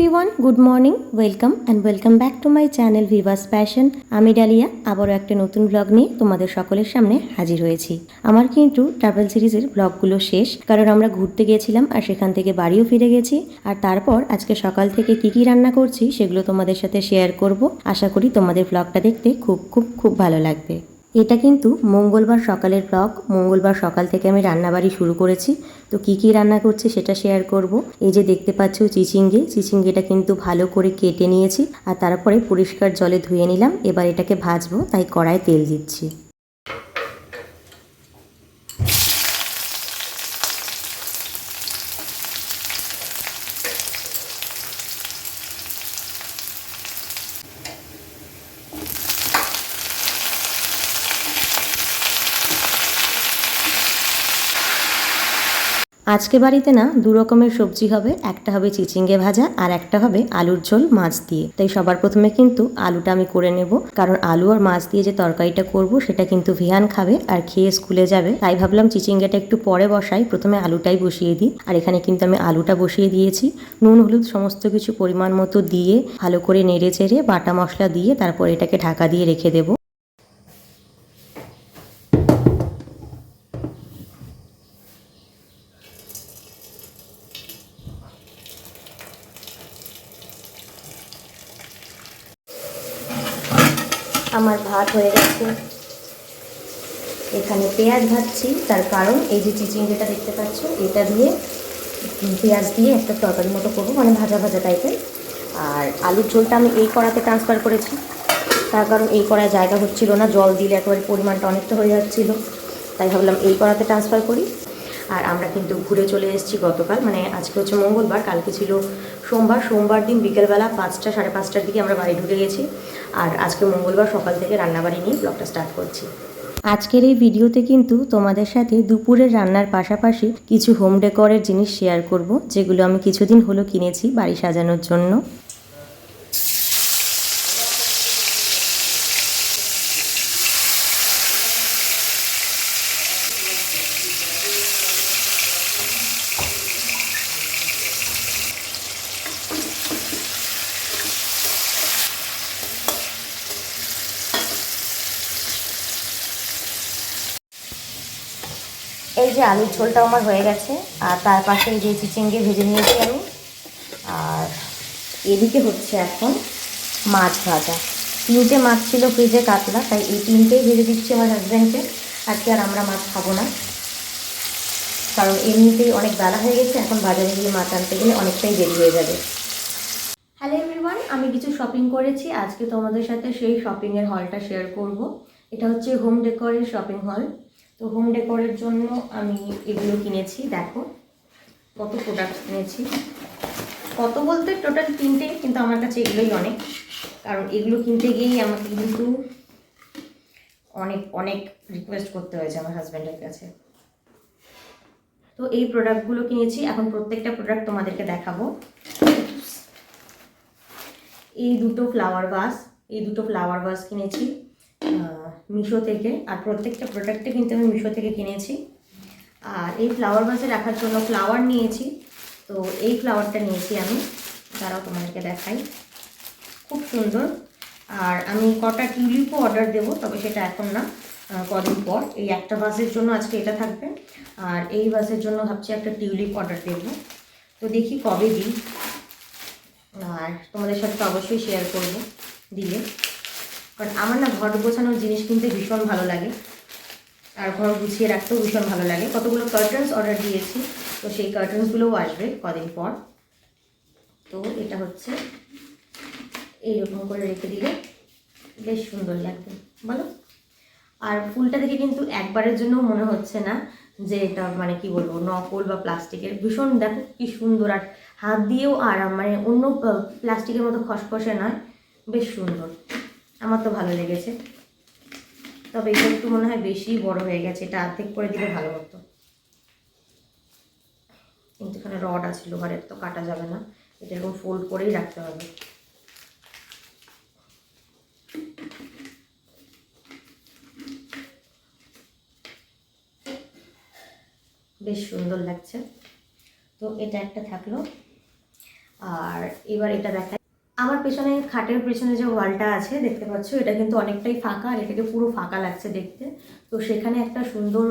Everyone, good morning, welcome back to my channel Vivas passion. আমি dahlia আবারও একটা নতুন ব্লগ নিয়ে তোমাদের সকলের সামনে হাজির হয়েছি। আমার কিন্তু ট্রাভেল সিরিজের ব্লগগুলো শেষ, কারণ আমরা ঘুরতে গিয়েছিলাম আর সেখান থেকে বাড়িও ফিরে গেছি। আর তারপর আজকে সকাল থেকে কি রান্না করছি সেগুলো তোমাদের সাথে শেয়ার করব। আশা করি তোমাদের ব্লগটা দেখতে খুব ভালো লাগবে। এটা কিন্তু মঙ্গলবার সকালের ব্লগ। মঙ্গলবার সকাল থেকে আমি রান্নাবাড়ি শুরু করেছি। তো কি রান্না করছি সেটা শেয়ার করব। এই যে দেখতে পাচ্ছ চিচিঙ্গেটা কিন্তু ভালো করে কেটে নিয়েছি আর তারপরে পরিষ্কার জলে ধুয়ে নিলাম। এবার এটাকে ভাজবো, তাই কড়ায় তেল দিচ্ছি। আজকে বাড়িতে না দু রকমের সবজি হবে, একটা হবে চিচিঙ্গে ভাজা আর একটা হবে আলুর ঝোল মাছ দিয়ে। তাই সবার প্রথমে কিন্তু আলুটা আমি করে নেব, কারণ আলু আর মাছ দিয়ে যে তরকারিটা করব সেটা কিন্তু ভিয়ান খাবে আর খেয়ে স্কুলে যাবে। তাই ভাবলাম চিচিঙ্গেটা একটু পরে বসাই, প্রথমে আলুটাই বসিয়ে দিই। আর এখানে কিন্তু আমি আলুটা বসিয়ে দিয়েছি। নুন হলুদ সমস্ত কিছু পরিমাণ মতো দিয়ে ভালো করে নেড়ে চেড়ে বাটা মশলা দিয়ে তারপর এটাকে ঢাকা দিয়ে রেখে দেবো। আমার ভাত হয়ে গেছে। এখানে পেঁয়াজ ভাজছি, তার কারণ এই যে চিচিঙ্গেটা দেখতে পাচ্ছ এটা দিয়ে পেঁয়াজ দিয়ে একটা তরকারি মতো করবো, মানে ভাজা ভাজা টাইপের। আর আলুর ঝোলটা আমি এই কড়াতে ট্রান্সফার করেছি, তার কারণ এই কড়ায় জায়গা হচ্ছিল না, জল দিলে একেবারে পরিমাণটা অনেকটা হয়ে যাচ্ছিলো। তাই ভাবলাম এই কড়াতে ট্রান্সফার করি। আর আমরা কিন্তু ঘুরে চলে এসেছি গতকাল, মানে আজকে হচ্ছে মঙ্গলবার, কালকে ছিল সোমবার দিন বিকেলবেলা 5টা সাড়ে 5টার দিকে আমরা বাড়ি ঢুকে গেছি। আর আজকে মঙ্গলবার সকাল থেকে রান্নাবাড়ি নিয়ে ব্লগটা স্টার্ট করছি। আজকের এই ভিডিওতে কিন্তু তোমাদের সাথে দুপুরের রান্নার পাশাপাশি কিছু হোম ডেকোরের জিনিস শেয়ার করব, যেগুলো আমি কিছুদিন হলো কিনেছি বাড়ি সাজানোর জন্য। এই যে আলুর ঝোলটাও আমার হয়ে গেছে, আর তার পাশে এই যে চিচিঙ্গে ভেজে নিয়েছি আমি। আর এদিকে হচ্ছে এখন মাছ ভাজা। 3টে মাছ ছিল ফ্রিজে কাতলা, তাই এই 3টেই ভেজে দিচ্ছি আমার হাজব্যান্ডকে। আজকে আর আমরা মাছ খাবো না, কারণ এমনিতেই অনেক বেলা হয়ে গেছে, এখন বাজারে গিয়ে মাছ আনতে গেলে অনেকটাই দেরি হয়ে যাবে। হ্যালো এভরিওয়ান, আমি কিছু শপিং করেছি। আজকে তোমাদের সাথে সেই শপিংয়ের হলটা শেয়ার করব। এটা হচ্ছে হোম ডেকোরের শপিং হল। তো হোম ডেকোরের জন্য আমি এগুলো কিনেছি। দেখো কত প্রোডাক্ট কিনেছি, কত বলতে টোটাল 3টে, কিন্তু আমার কাছে এগুলোই অনেক, কারণ এগুলো কিনতে গিয়েই আমাকে কিন্তু অনেক রিকোয়েস্ট করতে হয়েছে আমার হাজব্যান্ডের কাছে। তো এই প্রোডাক্টগুলো কিনেছি, এখন প্রত্যেকটা প্রোডাক্ট তোমাদেরকে দেখাবো। এই দুটো ফ্লাওয়ার ভাস কিনেছি মিশো থেকে, আর প্রত্যেকটা প্রোডাক্টে কিন্তু আমি মিশো থেকে কিনেছি। আর এই ফ্লাওয়ার ভাসে রাখার জন্য ফ্লাওয়ার নিয়েছি। তো এই ফ্লাওয়ারটা নিয়েছি আমি, তারাও তোমাদেরকে দেখাই, খুব সুন্দর। আর আমি কটা টিউলিপও অর্ডার দেবো, তবে সেটা এখন না, কদিন পর। এই একটা ভাসের জন্য আজকে এটা থাকবে, আর এই ভাসের জন্য ভাবছি একটা টিউলিপ অর্ডার দেবো। তো দেখি কবে দিই, আর তোমাদের সাথে তো অবশ্যই শেয়ার করব দিলে, কারণ আমার না ঘর গোছানোর জিনিস কিনতে ভীষণ ভালো লাগে, আর ঘর গুছিয়ে রাখতেও ভীষণ ভালো লাগে। কতগুলো কার্টেন্স অর্ডার দিয়েছি, তো সেই কার্টেন্সগুলোও আসবে কদিন পর। তো এটা হচ্ছে এইরকম করে রেখে দিলে বেশ সুন্দর লাগবে, বলো। আর ফুলটা দেখে কিন্তু একবারের জন্য মনে হচ্ছে না যে এটা মানে কি বলবো নকল বা প্লাস্টিকের, ভীষণ দেখো কি সুন্দর। আর হাত দিয়েও আরাম, মানে অন্য প্লাস্টিকের মতো খসখসে নয়, বেশ সুন্দর। আমার তো ভালো লেগেছে, তবে এটা একটু মনে হয় বেশি বড় হয়ে গেছে, এটা অর্ধেক করে দিলে ভালো হতো। কিন্তু এখানে রড আছে লোহারের, তো কাটা যাবে না, এটা এরকম ফোল্ড করেই রাখতে হবে। বেশ সুন্দর লাগছে। তো এটা একটা থাকলো। আর এবার এটা দেখাই, আমার পেছনে খাটের পেছনে যে ওয়ালটা আছে দেখতে পাচ্ছ, এটা কিন্তু অনেকটাই ফাঁকা আর এটাকে পুরো ফাঁকা লাগছে দেখতে। তো সেখানে একটা সুন্দর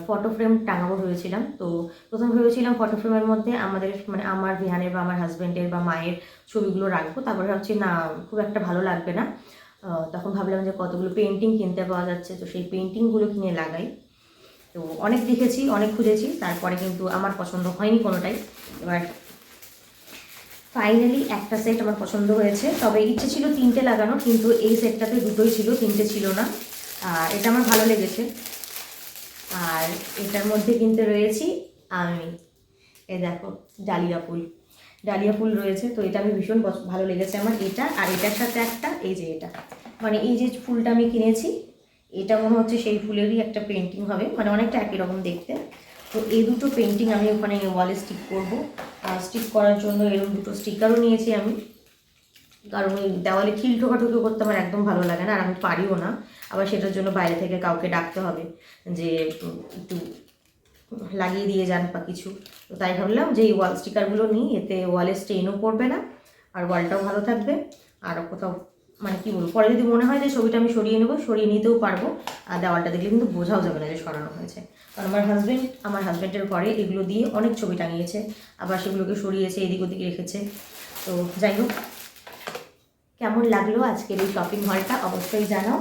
ফটো ফ্রেম টাঙাবো ভেবেছিলাম। তো প্রথম ভেবেছিলাম ফটো ফ্রেমের মধ্যে আমাদের মানে আমার বিহানের বা আমার হাজব্যান্ডের বা মায়ের ছবিগুলো রাখবো, তারপরে ভাবছি না খুব একটা ভালো লাগবে না। তখন ভাবলাম যে কতগুলো পেন্টিং কিনতে পাওয়া যাচ্ছে, তো সেই পেন্টিংগুলো কিনে লাগাই। তো অনেক দেখেছি, অনেক খুঁজেছি, তারপরে কিন্তু আমার পছন্দ হয়নি কোনোটাই। এবার ফাইনালি একটা সেট আমার পছন্দ হয়েছে, তবে ইচ্ছে ছিল 3টে লাগানো, কিন্তু এই সেটটাতে 2টোই ছিল, 3টে ছিল না। আর এটা আমার ভালো লেগেছে। আর এটার মধ্যে কিন্তু রয়েছি আমি, এ দেখো ডালিয়া ফুল রয়েছে। তো এটা আমি ভীষণ ভালো লেগেছে আমার এটা। আর এটার সাথে একটা এই যে এটা, মানে এই যে ফুলটা আমি কিনেছি, এটা মনে হচ্ছে সেই ফুলেরই একটা পেন্টিং হবে, মানে অনেকটা একই রকম দেখতে। তো এই দুটো পেন্টিং আমি ওখানে ওয়ালে স্টিক করবো। আর স্টিক করার জন্য এরকম দুটো স্টিকারও নিয়েছি আমি, কারণ ওই দেওয়ালে খিল ঠোকাঠুকি করতে আমার একদম ভালো লাগে না, আর আমি পারিও না। আবার সেটার জন্য বাইরে থেকে কাউকে ডাকতে হবে যে একটু লাগিয়ে দিয়ে যান বা কিছু। তো তাই ভাবলাম যে এই ওয়াল স্টিকারগুলো নিই, এতে ওয়ালে স্টেইনও পড়বে না আর ওয়ালটাও ভালো থাকবে। আর কোথাও মানে কী বলবো, পরে যদি মনে হয় যে ছবিটা আমি সরিয়ে নেবো, সরিয়ে নিতেও পারবো। আর দেওয়ালটা দেখলে কিন্তু বোঝাও যাবে না যে সরানো হয়েছে। কারণ আমার হাজব্যান্ডের ঘরে এগুলো দিয়ে অনেক ছবি টাঙিয়েছে, আবার সেগুলোকে সরিয়েছে, এদিক ওদিক রেখেছে। তো যাই হোক, কেমন লাগলো আজকের এই শপিং হলটা অবশ্যই জানাও।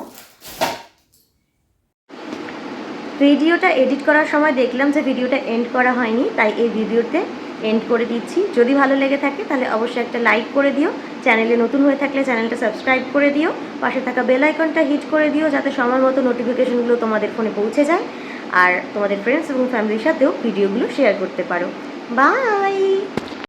ভিডিওটা এডিট করার সময় দেখলাম যে ভিডিওটা এন্ড করা হয়নি, তাই এই ভিডিওতে এন্ড করে দিচ্ছি। যদি ভালো লেগে থাকে তাহলে অবশ্যই একটা লাইক করে দিও, চ্যানেলে নতুন হয়ে থাকলে চ্যানেলটা সাবস্ক্রাইব করে দিও, পাশে থাকা বেল আইকনটা হিট করে দিও যাতে সময় মতো নোটিফিকেশনগুলো তোমাদের ফোনে পৌঁছে যায়, আর তোমাদের ফ্রেন্ডস এবং ফ্যামিলির সাথেও ভিডিওগুলো শেয়ার করতে পারো। বাই।